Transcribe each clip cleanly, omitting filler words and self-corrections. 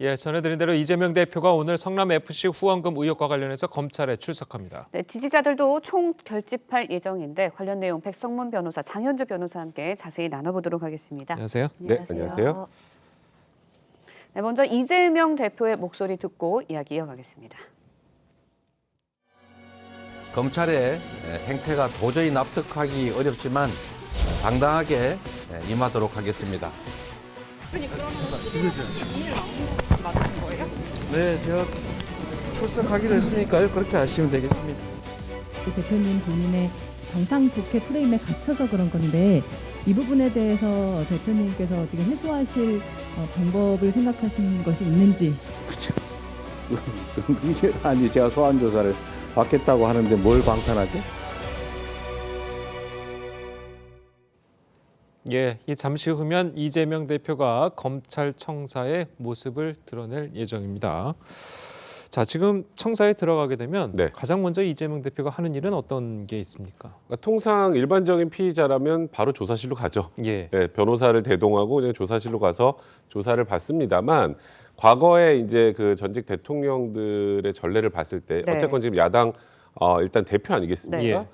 예, 전해드린 대로 이재명 대표가 오늘 성남FC 후원금 의혹과 관련해서 검찰에 출석합니다. 네, 지지자들도 총 결집할 예정인데 관련 내용 백성문 변호사, 장현주 변호사와 함께 자세히 나눠보도록 하겠습니다. 안녕하세요. 네, 안녕하세요. 네, 먼저 이재명 대표의 목소리 듣고 이야기 이어가겠습니다. 검찰의 행태가 도저히 납득하기 어렵지만 당당하게 임하도록 하겠습니다. 그러면 11월 12일 맞으신 거예요? 네, 제가 출석하기로 했으니까요. 그렇게 하시면 되겠습니다. 대표님 본인의 방탄국회 프레임에 갇혀서 그런 건데 이 부분에 대해서 대표님께서 어떻게 해소하실 방법을 생각하신 것이 있는지. 아니 제가 소환 조사를 받겠다고 하는데 뭘 방탄하죠? 예, 이 잠시 후면 이재명 대표가 검찰청사의 모습을 드러낼 예정입니다. 자, 지금 청사에 들어가게 되면 네. 가장 먼저 이재명 대표가 하는 일은 어떤 게 있습니까? 그러니까 통상 일반적인 피의자라면 바로 조사실로 가죠. 예. 네, 변호사를 대동하고 그냥 조사실로 가서 조사를 받습니다만 과거에 이제 그 전직 대통령들의 전례를 봤을 때 네. 어쨌건 지금 야당 일단 대표 아니겠습니까? 네.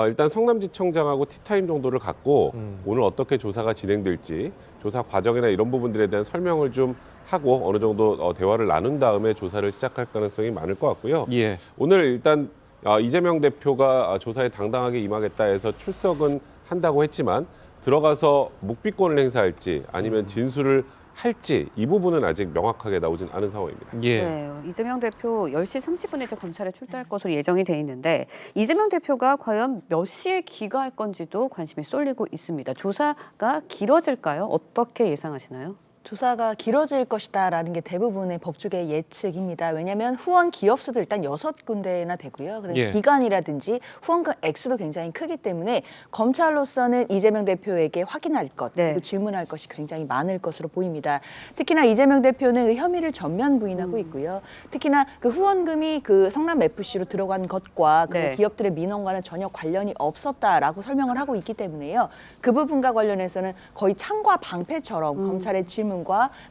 일단 성남지청장하고 티타임 정도를 갖고 오늘 어떻게 조사가 진행될지 조사 과정이나 이런 부분들에 대한 설명을 좀 하고 어느 정도 대화를 나눈 다음에 조사를 시작할 가능성이 많을 것 같고요. 예. 오늘 일단 이재명 대표가 조사에 당당하게 임하겠다 해서 출석은 한다고 했지만 들어가서 묵비권을 행사할지 아니면 진술을 할지 이 부분은 아직 명확하게 나오진 않은 상황입니다. 예. 네, 이재명 대표 10시 30분에 이제 검찰에 출두할 것으로 예정이 돼 있는데 이재명 대표가 과연 몇 시에 귀가할 건지도 관심이 쏠리고 있습니다. 조사가 길어질까요? 어떻게 예상하시나요? 조사가 길어질 것이다라는 게 대부분의 법조계의 예측입니다. 왜냐하면 후원 기업수도 일단 6군데나 되고요. 그다음에 예. 기간이라든지 후원금 액수도 굉장히 크기 때문에 검찰로서는 이재명 대표에게 확인할 것, 네. 그리고 질문할 것이 굉장히 많을 것으로 보입니다. 특히나 이재명 대표는 그 혐의를 전면 부인하고 있고요. 특히나 그 후원금이 그 성남FC로 들어간 것과 그 네. 기업들의 민원과는 전혀 관련이 없었다라고 설명을 하고 있기 때문에요. 그 부분과 관련해서는 거의 창과 방패처럼 검찰의 질문과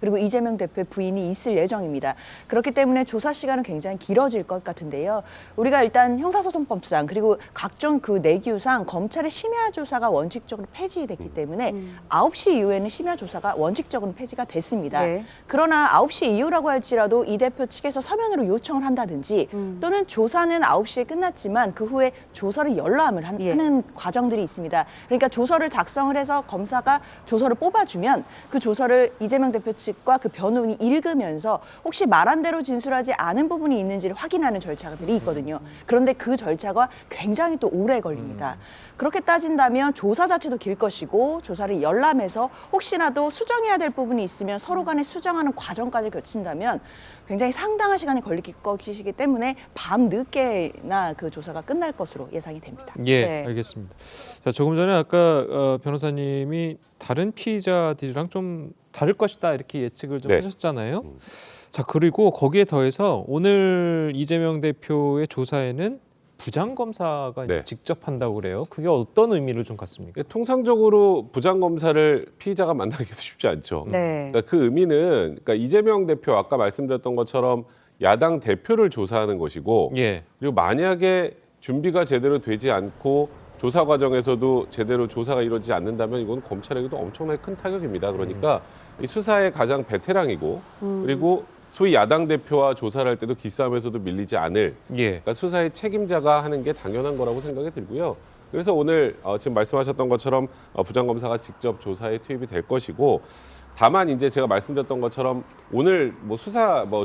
그리고 이재명 대표의 부인이 있을 예정입니다. 그렇기 때문에 조사 시간은 굉장히 길어질 것 같은데요. 우리가 일단 형사소송법상 그리고 각종 그 내규상 검찰의 심야 조사가 원칙적으로 폐지됐기 때문에 9시 이후에는 심야 조사가 원칙적으로 폐지가 됐습니다. 네. 그러나 9시 이후라고 할지라도 이 대표 측에서 서면으로 요청을 한다든지 또는 조사는 9시에 끝났지만 그 후에 조서를 열람을 예. 하는 과정들이 있습니다. 그러니까 조서를 작성을 해서 검사가 조서를 뽑아주면 그 조서를 이재명 대표 측과 그 변호인이 읽으면서 혹시 말한 대로 진술하지 않은 부분이 있는지를 확인하는 절차들이 있거든요. 그런데 그 절차가 굉장히 또 오래 걸립니다. 그렇게 따진다면 조사 자체도 길 것이고 조사를 열람해서 혹시라도 수정해야 될 부분이 있으면 서로 간에 수정하는 과정까지 거친다면 굉장히 상당한 시간이 걸릴 것이기 때문에 밤 늦게나 그 조사가 끝날 것으로 예상이 됩니다. 예, 네. 알겠습니다. 자, 조금 전에 아까 변호사님이 다른 피의자들이랑 좀 다를 것이다 이렇게 예측을 좀 네. 하셨잖아요. 자, 그리고 거기에 더해서 오늘 이재명 대표의 조사에는 부장검사가 이제 네. 직접 한다고 그래요. 그게 어떤 의미를 좀 갖습니까? 통상적으로 부장검사를 피의자가 만나기도 쉽지 않죠. 네. 그러니까 그 의미는 그러니까 이재명 대표 아까 말씀드렸던 것처럼 야당 대표를 조사하는 것이고 예. 그리고 만약에 준비가 제대로 되지 않고 조사 과정에서도 제대로 조사가 이루어지지 않는다면 이건 검찰에게도 엄청나게 큰 타격입니다. 그러니까 이 수사의 가장 베테랑이고 그리고 소위 야당 대표와 조사를 할 때도 기싸움에서도 밀리지 않을 예. 그러니까 수사의 책임자가 하는 게 당연한 거라고 생각이 들고요. 그래서 오늘 지금 말씀하셨던 것처럼 부장검사가 직접 조사에 투입이 될 것이고 다만 이제 제가 말씀드렸던 것처럼 오늘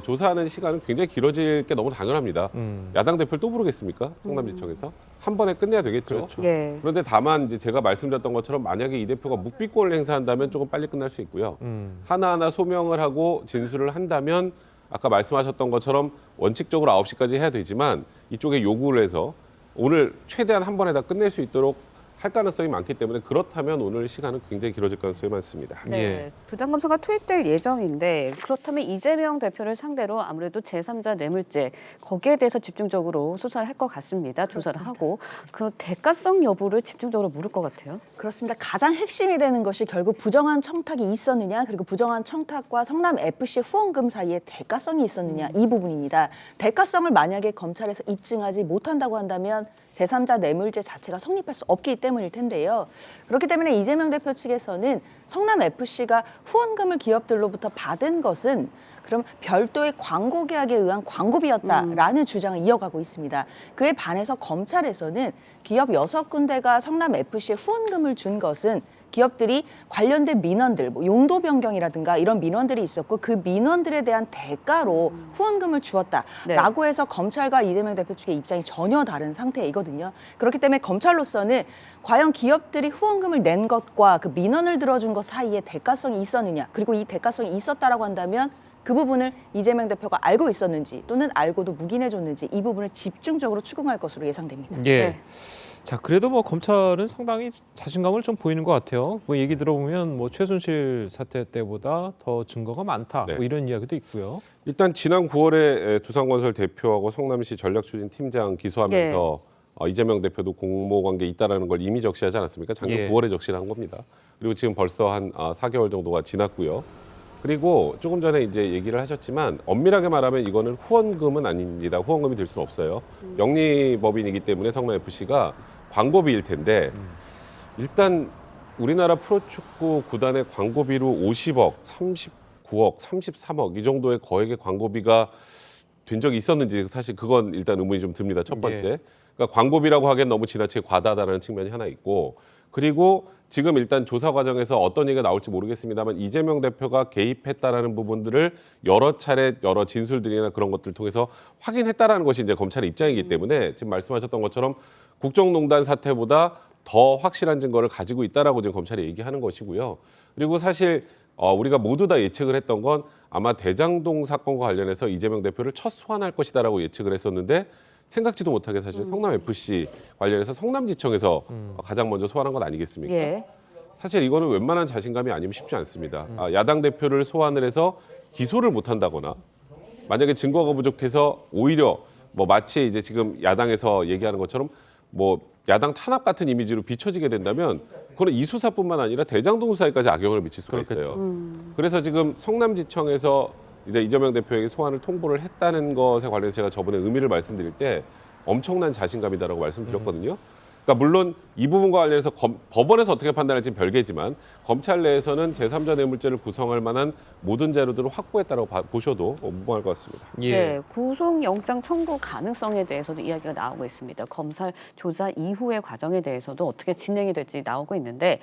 조사하는 시간은 굉장히 길어질 게 너무 당연합니다. 야당 대표를 또 부르겠습니까? 성남지청에서 한 번에 끝내야 되겠죠. 그렇죠. 예. 그런데 다만 이제 제가 말씀드렸던 것처럼 만약에 이 대표가 묵비권을 행사한다면 조금 빨리 끝날 수 있고요. 하나하나 소명을 하고 진술을 한다면 아까 말씀하셨던 것처럼 원칙적으로 9시까지 해야 되지만 이쪽에 요구를 해서 오늘 최대한 한 번에 다 끝낼 수 있도록 할 가능성이 많기 때문에 그렇다면 오늘 시간은 굉장히 길어질 가능성이 많습니다. 네, 예. 부장검사가 투입될 예정인데 그렇다면 이재명 대표를 상대로 아무래도 제3자 뇌물죄 거기에 대해서 집중적으로 수사를 할 것 같습니다. 조사를 하고 그 대가성 여부를 집중적으로 물을 것 같아요. 그렇습니다. 가장 핵심이 되는 것이 결국 부정한 청탁이 있었느냐, 그리고 부정한 청탁과 성남 FC 후원금 사이에 대가성이 있었느냐, 이 부분입니다. 대가성을 만약에 검찰에서 입증하지 못한다고 한다면 제3자 뇌물죄 자체가 성립할 수 없기 때문일 텐데요. 그렇기 때문에 이재명 대표 측에서는 성남 FC가 후원금을 기업들로부터 받은 것은 그럼 별도의 광고 계약에 의한 광고비였다라는 주장을 이어가고 있습니다. 그에 반해서 검찰에서는 기업 6군데가 성남 FC에 후원금을 준 것은 기업들이 관련된 민원들, 뭐 용도 변경이라든가 이런 민원들이 있었고 그 민원들에 대한 대가로 후원금을 주었다라고 해서 검찰과 이재명 대표 측의 입장이 전혀 다른 상태이거든요. 그렇기 때문에 검찰로서는 과연 기업들이 후원금을 낸 것과 그 민원을 들어준 것 사이에 대가성이 있었느냐, 그리고 이 대가성이 있었다라고 한다면 그 부분을 이재명 대표가 알고 있었는지 또는 알고도 묵인해줬는지 이 부분을 집중적으로 추궁할 것으로 예상됩니다. 예. 네. 자, 그래도 뭐 검찰은 상당히 자신감을 좀 보이는 것 같아요. 뭐 얘기 들어보면 뭐 최순실 사태 때보다 더 증거가 많다. 네. 뭐 이런 이야기도 있고요. 일단 지난 9월에 두산건설 대표하고 성남시 전략추진팀장 기소하면서 이재명 대표도 공모관계 있다라는 걸 이미 적시하지 않았습니까? 작년 예. 9월에 적시를 한 겁니다. 그리고 지금 벌써 한 4개월 정도가 지났고요. 그리고 조금 전에 이제 얘기를 하셨지만 엄밀하게 말하면 이거는 후원금은 아닙니다. 후원금이 될 수는 없어요. 영리법인이기 때문에 성남FC가 광고비일 텐데 일단 우리나라 프로축구 구단의 광고비로 50억, 39억, 33억 이 정도의 거액의 광고비가 된 적이 있었는지 사실 그건 일단 의문이 좀 듭니다. 첫 번째. 예. 그러니까 광고비라고 하기엔 너무 지나치게 과다하다는 측면이 하나 있고 그리고 지금 일단 조사 과정에서 어떤 얘기가 나올지 모르겠습니다만 이재명 대표가 개입했다라는 부분들을 여러 차례 여러 진술들이나 그런 것들을 통해서 확인했다라는 것이 이제 검찰의 입장이기 때문에 지금 말씀하셨던 것처럼 국정농단 사태보다 더 확실한 증거를 가지고 있다라고 지금 검찰이 얘기하는 것이고요. 그리고 사실 우리가 모두 다 예측을 했던 건 아마 대장동 사건과 관련해서 이재명 대표를 첫 소환할 것이다라고 예측을 했었는데 생각지도 못하게 사실 성남FC 관련해서 성남지청에서 가장 먼저 소환한 건 아니겠습니까? 예. 사실 이거는 웬만한 자신감이 아니면 쉽지 않습니다. 야당 대표를 소환을 해서 기소를 못한다거나 만약에 증거가 부족해서 오히려 뭐 마치 이제 지금 야당에서 얘기하는 것처럼 뭐 야당 탄압 같은 이미지로 비춰지게 된다면 그건 이 수사뿐만 아니라 대장동 수사에까지 악영향을 미칠 수가 있어요. 그래서 지금 성남지청에서 이제 이재명 대표에게 소환을 통보를 했다는 것에 관해서 제가 저번에 의미를 말씀드릴 때 엄청난 자신감이다라고 말씀드렸거든요. 그러니까 물론 이 부분과 관련해서 법원에서 어떻게 판단할지는 별개지만 검찰 내에서는 제3자 뇌물죄를 구성할 만한 모든 자료들을 확보했다라고 보셔도 무방할 것 같습니다. 예. 네, 구속영장 청구 가능성에 대해서도 이야기가 나오고 있습니다. 검찰 조사 이후의 과정에 대해서도 어떻게 진행이 될지 나오고 있는데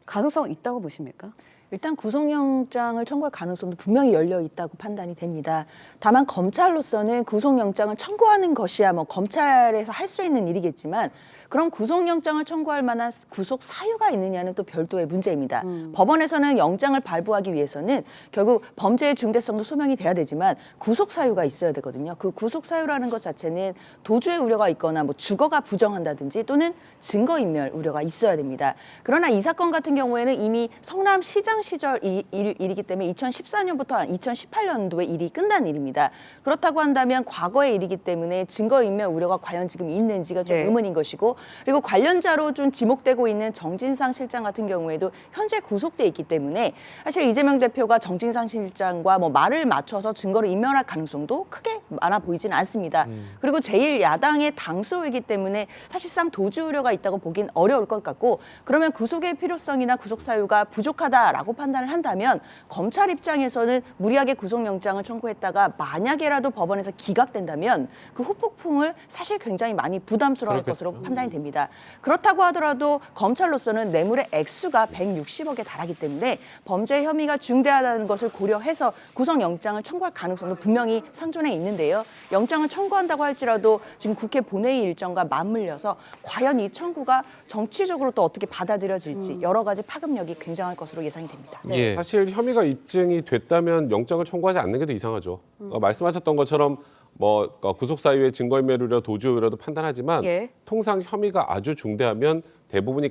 가능성 있다고 보십니까? 일단 구속영장을 청구할 가능성도 분명히 열려 있다고 판단이 됩니다. 다만 검찰로서는 구속영장을 청구하는 것이야 뭐 검찰에서 할 수 있는 일이겠지만 그럼 구속영장을 청구할 만한 구속 사유가 있느냐는 또 별도의 문제입니다. 법원에서는 영장을 발부하기 위해서는 결국 범죄의 중대성도 소명이 돼야 되지만 구속 사유가 있어야 되거든요. 그 구속 사유라는 것 자체는 도주의 우려가 있거나 뭐 주거가 부정한다든지 또는 증거인멸 우려가 있어야 됩니다. 그러나 이 사건 같은 경우에는 이미 성남시장 시절 일이기 때문에 2014년부터 2018년도에 일이 끝난 일입니다. 그렇다고 한다면 과거의 일이기 때문에 증거인멸 우려가 과연 지금 있는지가 좀 네. 의문인 것이고 그리고 관련자로 좀 지목되고 있는 정진상 실장 같은 경우에도 현재 구속돼 있기 때문에 사실 이재명 대표가 정진상 실장과 뭐 말을 맞춰서 증거를 인멸할 가능성도 크게 많아 보이지는 않습니다. 그리고 제1야당의 당수이기 때문에 사실상 도주 우려가 있다고 보긴 어려울 것 같고 그러면 구속의 필요성이나 구속 사유가 부족하다라고 판단을 한다면 검찰 입장에서는 무리하게 구속영장을 청구했다가 만약에라도 법원에서 기각된다면 그 후폭풍을 사실 굉장히 많이 부담스러워할 그렇겠죠. 것으로 판단이 됩니다. 그렇다고 하더라도 검찰로서는 뇌물의 액수가 160억에 달하기 때문에 범죄 혐의가 중대하다는 것을 고려해서 구속영장을 청구할 가능성도 분명히 상존해 있는데요. 영장을 청구한다고 할지라도 지금 국회 본회의 일정과 맞물려서 과연 이 청구가 정치적으로 또 어떻게 받아들여질지 여러 가지 파급력이 굉장할 것으로 예상이 됩니다. 예. 사실 혐의가 입증이 됐다면 영장을 청구하지 않는 게 더 이상하죠. 말씀하셨던 것처럼 구속 사유의 증거인멸이라 도주의라도 판단하지만 예. 통상 혐의가 아주 중대하면 대부분이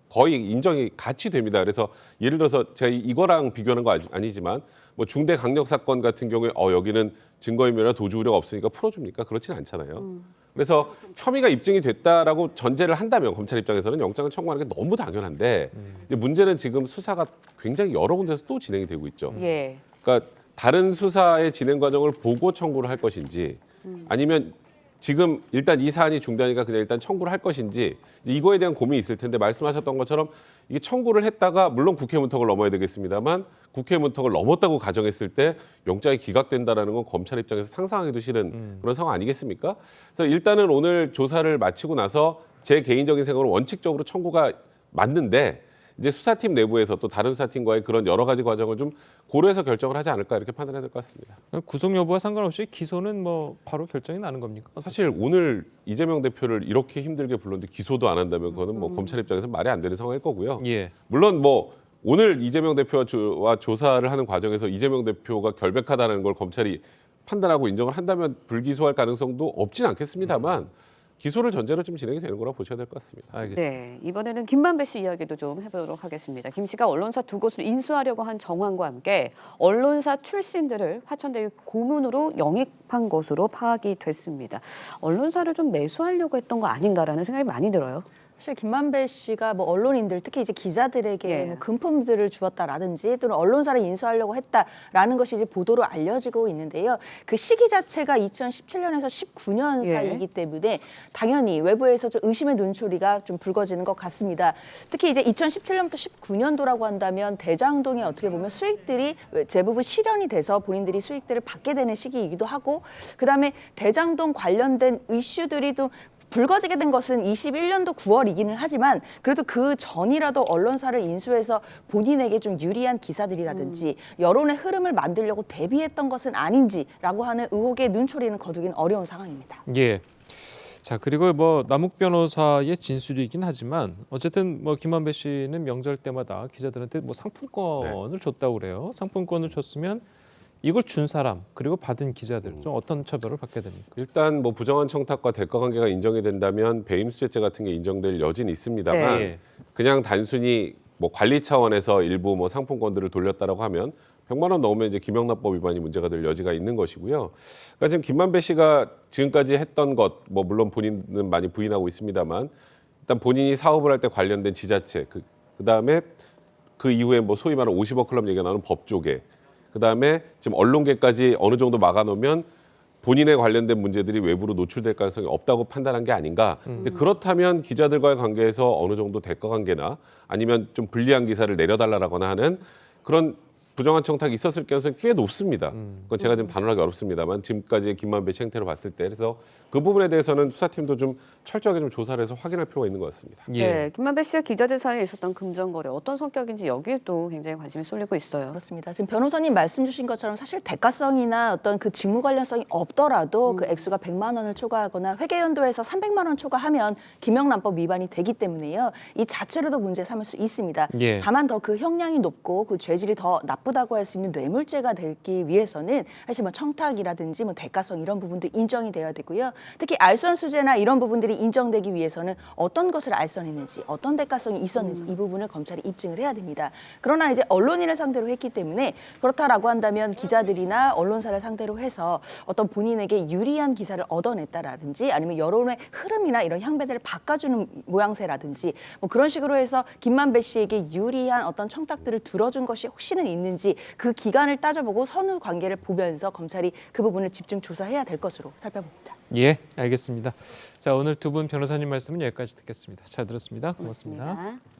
거의 인정이 같이 됩니다. 그래서 예를 들어서 제가 이거랑 비교하는 거 아니지만 뭐 중대 강력 사건 같은 경우에 여기는 증거인멸이나 도주 우려가 없으니까 풀어줍니까? 그렇지는 않잖아요. 그래서 혐의가 입증이 됐다라고 전제를 한다면 검찰 입장에서는 영장을 청구하는 게 너무 당연한데 이제 문제는 지금 수사가 굉장히 여러 군데서 또 진행이 되고 있죠. 예. 그러니까 다른 수사의 진행 과정을 보고 청구를 할 것인지 아니면 지금 일단 이 사안이 중대하니까 그냥 일단 청구를 할 것인지 이거에 대한 고민이 있을 텐데 말씀하셨던 것처럼 이게 청구를 했다가 물론 국회 문턱을 넘어야 되겠습니다만 국회 문턱을 넘었다고 가정했을 때 영장이 기각된다라는 건 검찰 입장에서 상상하기도 싫은 그런 상황 아니겠습니까? 그래서 일단은 오늘 조사를 마치고 나서 제 개인적인 생각으로 원칙적으로 청구가 맞는데 이제 수사팀 내부에서 또 다른 수사팀과의 그런 여러 가지 과정을 좀 고려해서 결정을 하지 않을까 이렇게 판단해야 될 것 같습니다. 구속 여부와 상관없이 기소는 뭐 바로 결정이 나는 겁니까? 사실 오늘 이재명 대표를 이렇게 힘들게 불렀는데 기소도 안 한다면 그거는 뭐 검찰 입장에서 말이 안 되는 상황일 거고요. 예. 물론 뭐 오늘 이재명 대표와 조사를 하는 과정에서 이재명 대표가 결백하다는 걸 검찰이 판단하고 인정을 한다면 불기소할 가능성도 없진 않겠습니다만 기소를 전제로 좀 진행이 되는 거라고 보셔야 될 것 같습니다. 알겠습니다. 네, 이번에는 김만배 씨 이야기도 좀 해보도록 하겠습니다. 김 씨가 언론사 두 곳을 인수하려고 한 정황과 함께 언론사 출신들을 화천대유 고문으로 영입한 것으로 파악이 됐습니다. 언론사를 좀 매수하려고 했던 거 아닌가라는 생각이 많이 들어요. 사실 김만배 씨가 뭐 언론인들 특히 이제 기자들에게 예. 뭐 금품들을 주었다라든지 또는 언론사를 인수하려고 했다라는 것이 이제 보도로 알려지고 있는데요. 그 시기 자체가 2017년에서 19년 예. 사이이기 때문에 당연히 외부에서 좀 의심의 눈초리가 좀 불거지는 것 같습니다. 특히 이제 2017년부터 19년도라고 한다면 대장동에 어떻게 보면 수익들이 대부분 실현이 돼서 본인들이 수익들을 받게 되는 시기이기도 하고 그다음에 대장동 관련된 이슈들이 좀 불거지게 된 것은 21년도 9월이기는 하지만 그래도 그 전이라도 언론사를 인수해서 본인에게 좀 유리한 기사들이라든지 여론의 흐름을 만들려고 대비했던 것은 아닌지라고 하는 의혹의 눈초리는 거두기는 어려운 상황입니다. 예. 자, 그리고 뭐 남욱 변호사의 진술이긴 하지만 어쨌든 뭐 김만배 씨는 명절 때마다 기자들한테 뭐 상품권을 줬다고 그래요. 상품권을 줬으면 이걸 준 사람 그리고 받은 기자들 좀 어떤 처벌을 받게 됩니까? 일단 뭐 부정한 청탁과 대가 관계가 인정이 된다면 배임수재죄 같은 게 인정될 여지는 있습니다만 네. 그냥 단순히 뭐 관리 차원에서 일부 뭐 상품권들을 돌렸다라고 하면 100만 원 넘으면 이제 김영란법 위반이 문제가 될 여지가 있는 것이고요. 그러니까 지금 김만배 씨가 지금까지 했던 것, 뭐 물론 본인은 많이 부인하고 있습니다만 일단 본인이 사업을 할 때 관련된 지자체, 그다음에 그 이후에 뭐 소위 말하는 50억 클럽 얘기가 나오는 법조계, 그다음에 지금 언론계까지 어느 정도 막아놓으면 본인에 관련된 문제들이 외부로 노출될 가능성이 없다고 판단한 게 아닌가. 근데 그렇다면 기자들과의 관계에서 어느 정도 대가 관계나 아니면 좀 불리한 기사를 내려달라거나 하는 그런 부정한 청탁이 있었을 가능성이 꽤 높습니다. 그건 제가 좀 단언하기 어렵습니다만 지금까지의 김만배 씨 행태를 봤을 때 그래서 그 부분에 대해서는 수사팀도 좀 철저하게 좀 조사를 해서 확인할 필요가 있는 것 같습니다. 예. 네, 김만배 씨와 기자들 사이에 있었던 금전거래 어떤 성격인지 여기에도 굉장히 관심이 쏠리고 있어요. 그렇습니다. 지금 변호사님 말씀 주신 것처럼 사실 대가성이나 어떤 그 직무 관련성이 없더라도 그 액수가 100만 원을 초과하거나 회계연도에서 300만 원 초과하면 김영란법 위반이 되기 때문에요. 이 자체로도 문제 삼을 수 있습니다. 예. 다만 더 그 형량이 높고 그 죄질이 더 나쁘다고 할 수 있는 뇌물죄가 되기 위해서는 사실 뭐 청탁이라든지 뭐 대가성 이런 부분도 인정이 돼야 되고요. 특히 알선수재나 이런 부분들이 인정되기 위해서는 어떤 것을 알선했는지 어떤 대가성이 있었는지 이 부분을 검찰이 입증을 해야 됩니다. 그러나 이제 언론인을 상대로 했기 때문에 그렇다라고 한다면 기자들이나 언론사를 상대로 해서 어떤 본인에게 유리한 기사를 얻어냈다라든지 아니면 여론의 흐름이나 이런 향배들을 바꿔주는 모양새라든지 뭐 그런 식으로 해서 김만배 씨에게 유리한 어떤 청탁들을 들어준 것이 혹시는 있는지 그 기간을 따져보고 선후 관계를 보면서 검찰이 그 부분을 집중 조사해야 될 것으로 살펴봅니다. 예, 알겠습니다. 자, 오늘 두 분 변호사님 말씀은 여기까지 듣겠습니다. 잘 들었습니다. 고맙습니다. 고맙습니다.